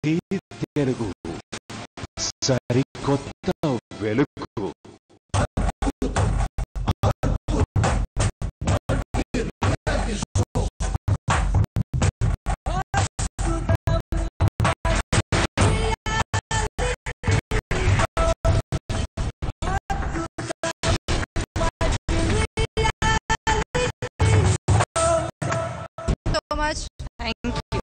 తెలుగు సరికొత్త వెలుగు. Much. Thank you.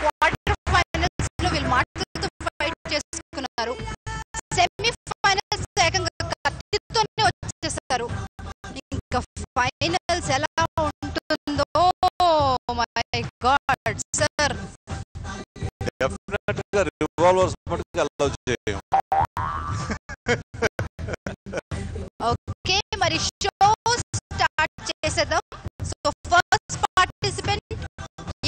Quarter finals లో వీళ్ళు మాటలతో ఫైట్ చేసుకున్నారు. సెమీ ఫైనల్స్ ఏకంగా కత్తితోనే వచ్చేసారు. ఇంకా ఫైనల్స్ ఎలా ఉంటుందో మై గాడ్ సార్. డెఫినెట్ గా రివాల్వర్స్ మటుకు అలౌ చేయం. ఓకే, మరి షో స్టార్ట్ చేసేద్దాం. సో ఫస్ట్ పార్టిసిపెంట్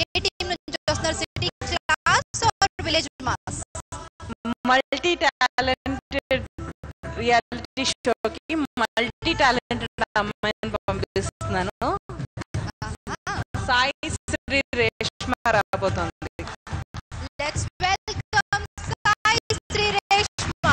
ఏ టీం నుంచి వస్తున్నారు? City class or village mass? Multi talented reality షోకి మల్టీ టాలెంటెడ్ అమ్మాయిని పంపిస్తున్నాను. సాయి శ్రీ రేష్మ రాబోతోంది. Let's welcome Sai Sri Reshma.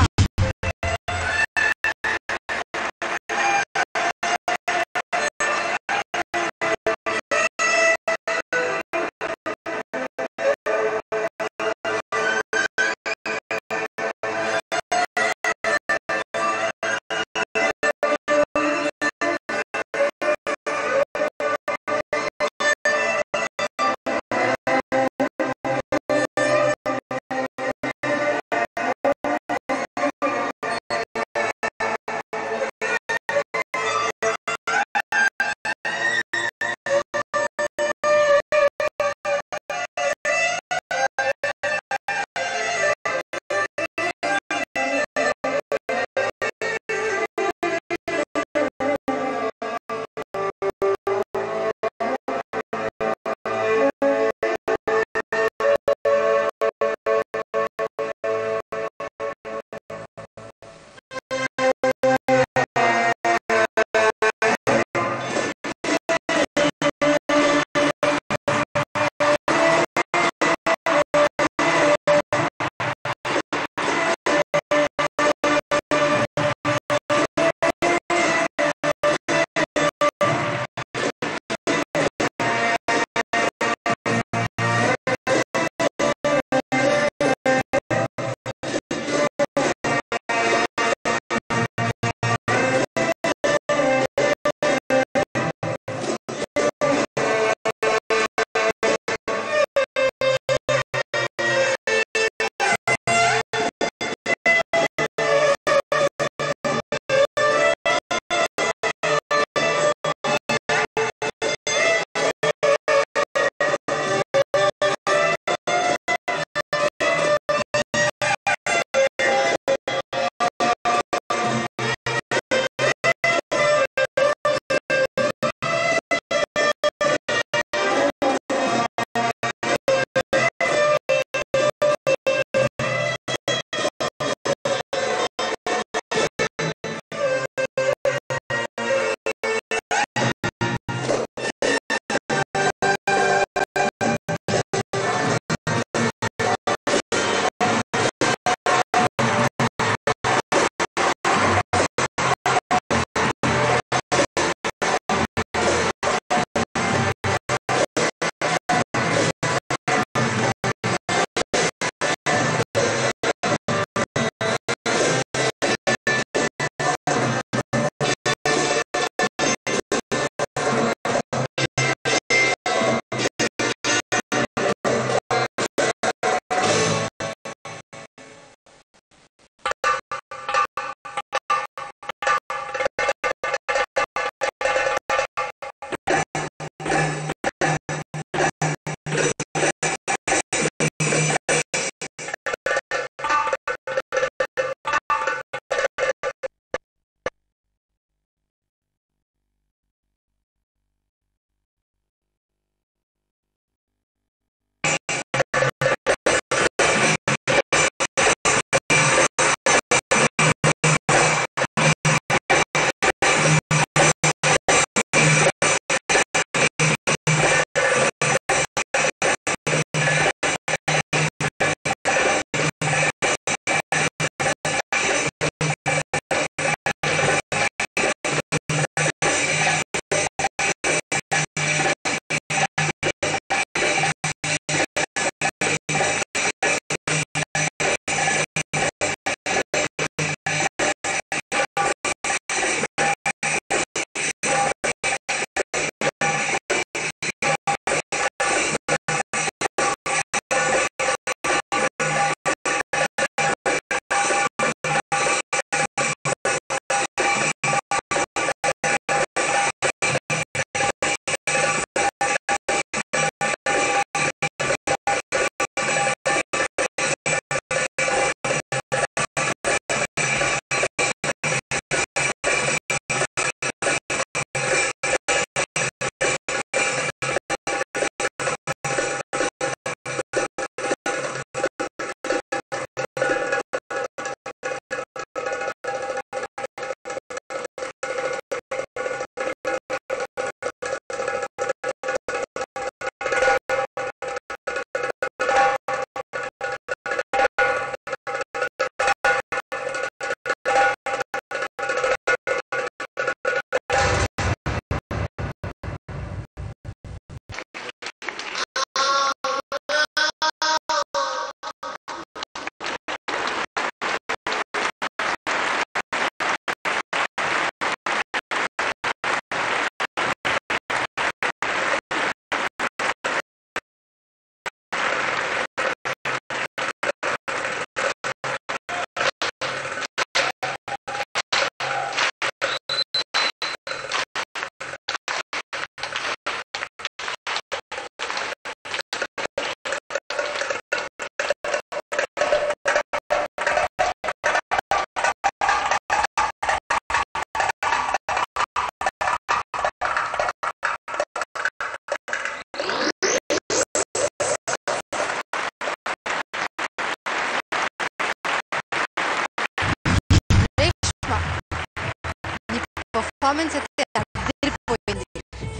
Performance అయితే అదిరిపోయింది.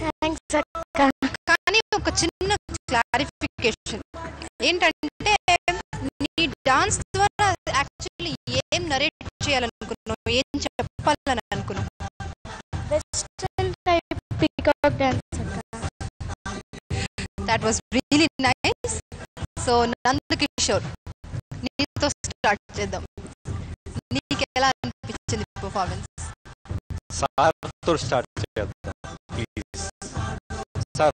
థ్యాంక్స్ అక్క. కానీ ఒక చిన్న క్లారిఫికేషన్ ఏంటంటే నీ డాన్స్ ద్వారా యాక్చువల్లీ ఏం నరేట్ చేయాలనుకున్నావు, ఏం చెప్పాలని అనుకున్నావు? వెస్టర్న్ టైప్ పీకాక్ డాన్స్ అక్క. That was really nice. So Nandakishore, నీతో స్టార్ట్ చేద్దాం. నీకు ఎలా అనిపించింది పర్ఫార్మెన్స్? సార్తో స్టార్ట్ చేద్దాం ప్లీజ్. సార్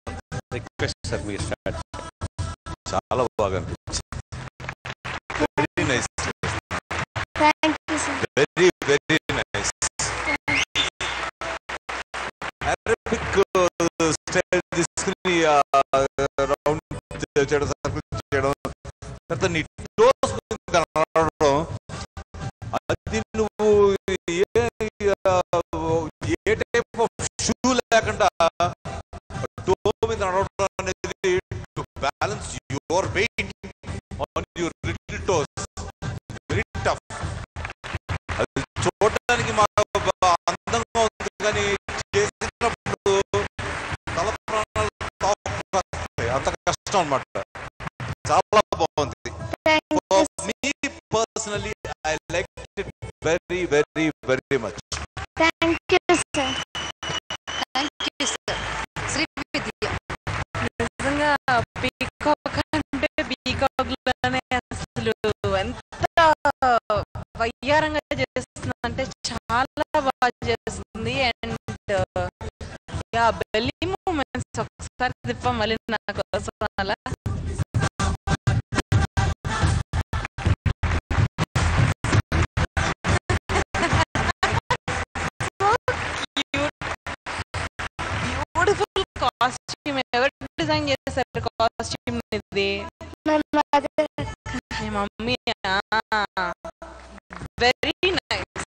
రిక్వెస్ట్ సార్ మీరు స్టార్ట్. చాలా బాగా అనిపించింది. Very nice, thank you sir. Very very nice. Arabic style తీసుకుని రౌండ్ చేయడం, సర్కిల్ చేయడం, తర్వాత నీ టోస్ కనబడడం, అది నువ్వు ఏ టైప్ ఆఫ్ షూ లేకుండా టో మీద నడవడం అనేది to balance your weight on your little toes very tough. అది చూడడానికి మాకు అందంగా ఉంది, కానీ చేసినప్పుడు తల ప్రాణాలు తాకుతాయి, అంత కష్టం అన్నమాట. చాలా బాగుంది. Me personally I like it very very very much. Thank you sir. Thank you sir. Srividya, నిజంగా పీకాక్ అంటే పీకాక్ లోనే అసలు ఎంత వయ్యారంగా చేస్తుంది అంటే చాలా బాగా చేస్తుంది. అండ్ బెల్లీ మూమెంట్స్ ఒకసారి తిప్ప మళ్ళీ నా కోసం అలా బ్యూటిఫుల్ కాస్ట్యూమ్. ఎవరు డిజైన్ చేశారు కాస్ట్యూమ్? ఇది మీ mummy. Very nice,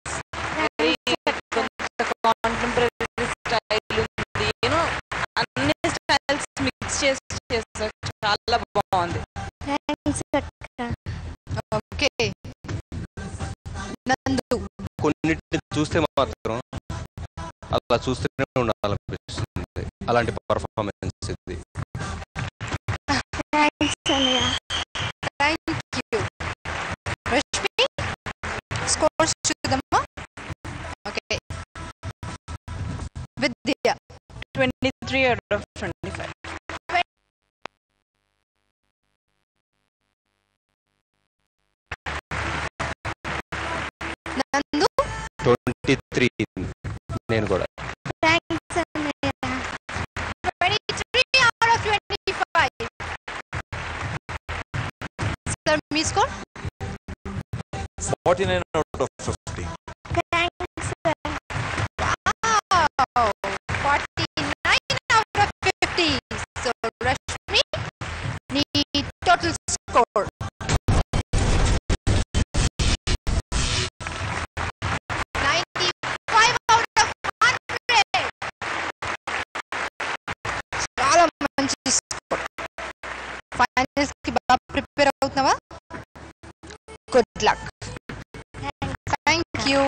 very contemporary style ఉంది. యూనో అన్ని స్టైల్స్ మిక్స్ చేసి చేస్తారు, చాలా బాగుంది. థ్యాంక్స్ అక్క. ఓకే. నందు, కొన్నిటిని చూస్తే మాత్రం అలా చూస్తూనే ఉండాలనిపిస్తుంది, అలాంటి పర్ఫార్మెన్స్ ఇది. థ్యాంక్స్ అన్నయ్య. Thank you. రష్మి, స్కోర్స్ చూద్దామా? ఓకే. Vidya, 23 out of 25. నందు 23 నేను కూడా. థ్యాంక్స్ అన్నయ్య. 23 out of 25. Sir me score? 49 out of 50. Thanks sir. Wow, 49 out of 50. So Rashmi, నీ total score? 95 out of 100. చాలా మంచి స్కోర్. ఫైనల్స్ కి బాగా ప్రిపేర్ అవుతున్నావా? Good luck. Thank you.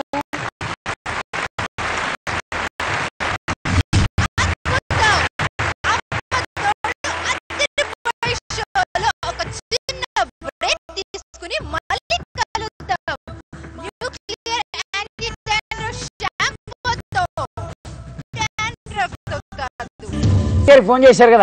ఒక చిన్న బ్రేక్ తీసుకుని మళ్ళీ కలుద్దాం. న్యూక్లియర్ యాంటీ డాండ్రఫ్ షాంపూతో, డాండ్రఫ్ తో కాదు. ఫోన్ చేశారు కదా.